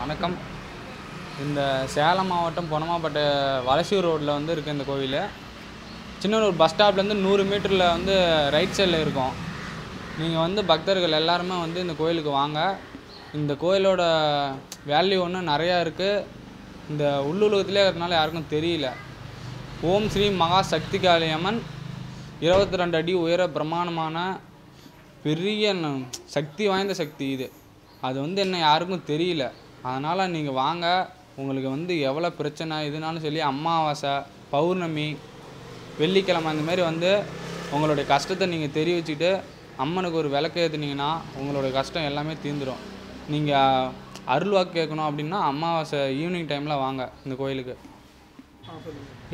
வணக்கம். இந்த சேலம் மாவட்டம் பொன்னமாப்பேட்டை வலசூர் ரோட்டில் வந்து இருக்குது இந்த கோவில். சின்னூர் பஸ் ஸ்டாப்லேருந்து 100 மீட்டரில் வந்து ரைட் சைடில் இருக்கும். நீங்கள் வந்து பக்தர்கள் எல்லாருமே வந்து இந்த கோயிலுக்கு வாங்க. இந்த கோயிலோட வேல்யூ ஒன்று நிறையா இருக்குது. இந்த உள்ளுலகத்திலே இருக்கிறதுனால யாருக்கும் தெரியல. ஓம் ஸ்ரீ மகா சக்தி காளியம்மன் 22 அடி உயர பிரமாணமான பெரிய சக்தி வாய்ந்த சக்தி இது. அது வந்து என்ன யாருக்கும் தெரியல. அதனால் நீங்கள் வாங்க. உங்களுக்கு வந்து எவ்வளோ பிரச்சனை இதுனாலும் சொல்லி அமாவாசை, பௌர்ணமி, வெள்ளிக்கிழமை அந்தமாரி வந்து உங்களுடைய கஷ்டத்தை நீங்கள் தெரிவிச்சுட்டு அம்மனுக்கு ஒரு விளக்கு ஏற்றுனீங்கன்னா உங்களுடைய கஷ்டம் எல்லாமே தீர்ந்துடும். நீங்கள் அருள்வாக்கு கேட்கணும் அப்படின்னா அமாவாசை ஈவினிங் டைமில் வாங்க இந்த கோயிலுக்கு.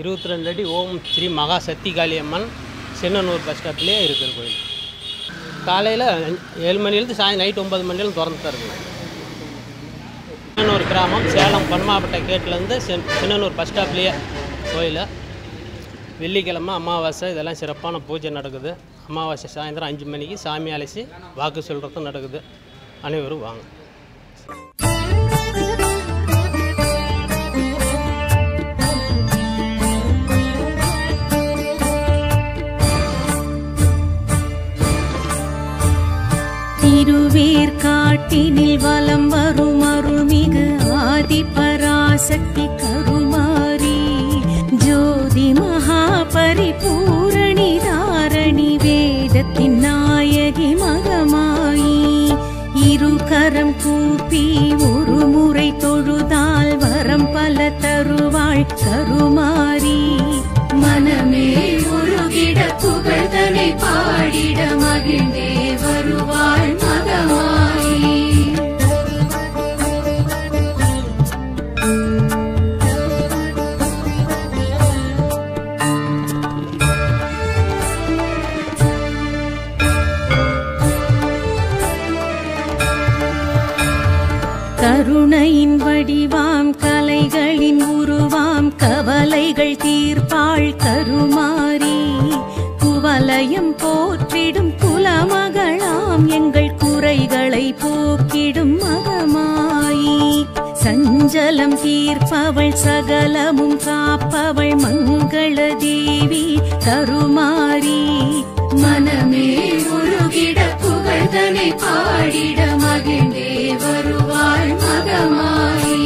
22 அடி ஓம் ஸ்ரீ மகா சக்தி காளியம்மன் சின்னனூர் பஸ் ஸ்டாப்லேயே இருக்கிற கோயில். காலையில் 7 மணிலேருந்து சாயந்தரம் நைட் 9 மணிலேருந்து திறந்து தான் இருக்குது. சின்னனூர் கிராமம் சேலம் பொன்னமாப்பேட்டை கேட்லேருந்து சின்னனூர் பஸ் ஸ்டாப்லேயே கோயில். வெள்ளிக்கிழமை அமாவாசை இதெல்லாம் சிறப்பான பூஜை நடக்குது. அமாவாசை சாயந்தரம் 5 மணிக்கு சாமி அழைச்சி வாக்கு சொல்கிறதும் நடக்குது. அனைவரும் வாங்க. திருவேற்காட்டினில் வலம் வரும் அருள்மிகு ஆதிபராசக்தி கருமாரி ஜோதி மகா பரிபூரணி தாரணி வேதத்தின் நாயகி மகமாயி இருகரம் கூப்பி ஒரு முறை தொழுதால் வரம் பல தருவாள் கருமாரி மனமே உருகிட புகழ்தனை பாடிட மகிழ்ந்தே வருவாள் மகமாயி. கருணையின் வடிவாம் கலைகளின் உருவாம் கவலைகள் தீர்ப்பாள் கருமாரி குவலயம் போற்றிடும் குலமகளாம் எங்கள் குறைகளை போக்கிடும் மகமாயி சஞ்சலம் தீர்ப்பவள் சகலமும் காப்பவள் மங்கள தேவி கருமாரி மனமே உருகிட புகழ்தனை பாடிட மகிழ்ந்தே வருவாள் மகமாயி.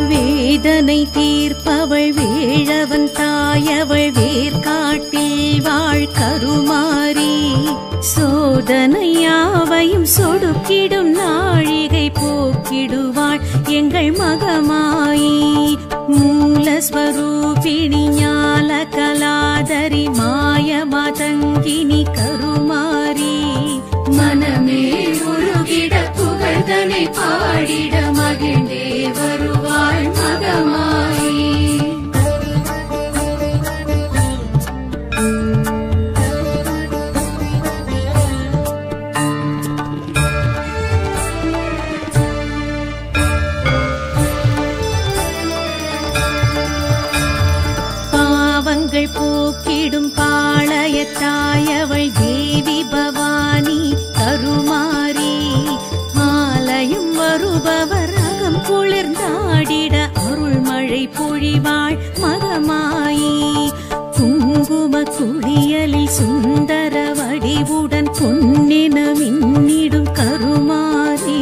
வேதனை தீர்ப்பவள் வேழவன் தாயவள் வேர்காட்டில் வாழ் கருமாரி சோதனையாவையும் சொடுக்கிடும் நாழிகை போக்கிடுவாள் எங்கள் மகமாயி மூலஸ்வரூபிணி ஞால கலாதரி மாய மதங்கினி கருமாரி மனமே உருகிட புகழ்தனை பாடிட மகிழ்ந்தே வருவாள் மகமாயி. பாவங்கள் போக்கிடும் பாளையத்தாயவள் தேவி பவானி கருமாரி ஆலயம் வருபவர் அகம் குளிர்ந்தாடிட அருள்மழை பொழிவாள் மகமாயி குங்கும குளியலில் சுந்தர வடிவுடன் பொன்னென மின்னிடும் கருமாரி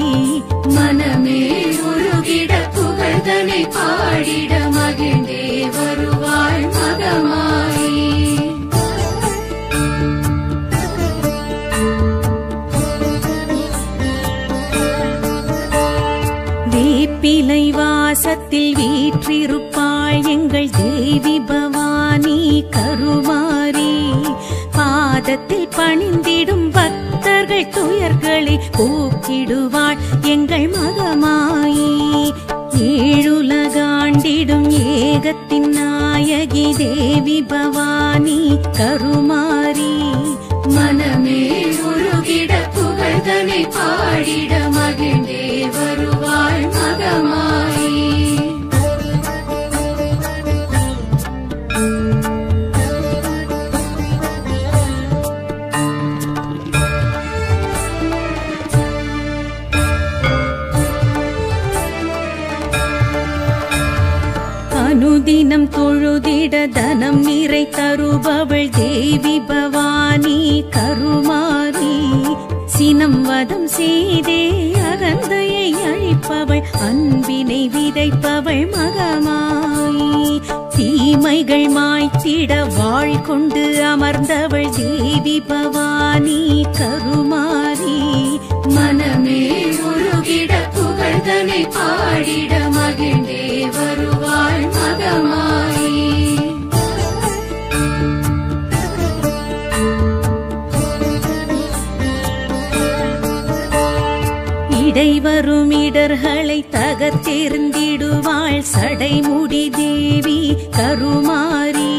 மனமே உருகிட புகழ்தனை பாடிட மகிழ்ந்தே வருவாள் மகமாயி. வேப்பிலை வாசத்தில் வீற்றிருப்பாள் எங்கள் தேவி பவானி கருமாரி பாதத்தில் பணிந்திடும் பக்தர்கள் துயர்களை போக்கிடுவாள் எங்கள் மகமாயி ஏழுலகாண்டிடும் ஏகத்தின் நாயகி தேவி பவானி கருமாரி மனமே உருகிட புகழ்தனை பாடிட மகிழ்ந்தே வருவாள் மகமாயி. தினம் தொழுதிட தனம் நிறை தருபவள் தேவி பவானி கருமாரி சினம் வதம் செய்தே அகந்தையை அழிப்பவள் அன்பினை விதைப்பவள் மகமாயி தீமைகள் மாய்த்திட வாழ் கொண்டு அமர்ந்தவள் தேவி பவானி கருமாரி மனமே உருகிட புகழ்தனை பாடிட மகிழ்ந்தே வருவாள் மகமாயி இடைவரும் இடர்களை தகர்த்தெறிந்திடுவாள் சடைமுடி தேவி கருமாரி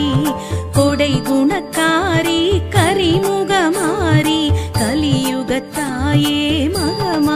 கொடை குணக்காரி கரிமுகமாரி கலியுகத்தாயே மகமாரி